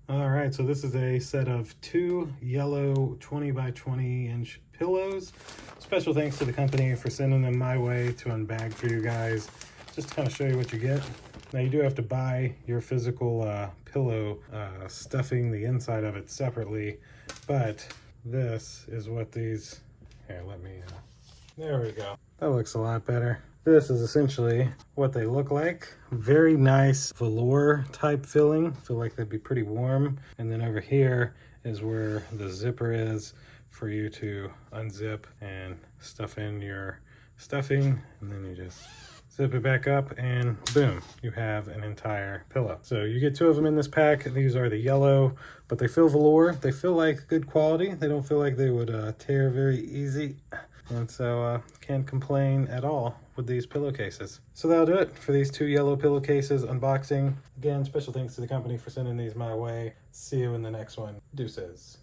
All right, so this is a set of 2 yellow 20 by 20 inch pillows. Special thanks to the company for sending them my way to unbag for you guys. Just to kind of show you what you get. Now you do have to buy your physical pillow stuffing the inside of it separately, but this is what these, here, there we go. That looks a lot better. This is essentially what they look like. Very nice velour type filling. Feel like they'd be pretty warm. And then over here is where the zipper is for you to unzip and stuff in your stuffing. And then you just zip it back up and boom, you have an entire pillow. So you get 2 of them in this pack. These are the yellow, but they feel velour. They feel like good quality. They don't feel like they would tear very easy. And so can't complain at all with these pillowcases. So that'll do it for these 2 yellow pillowcases unboxing. Again, special thanks to the company for sending these my way. See you in the next one. Deuces.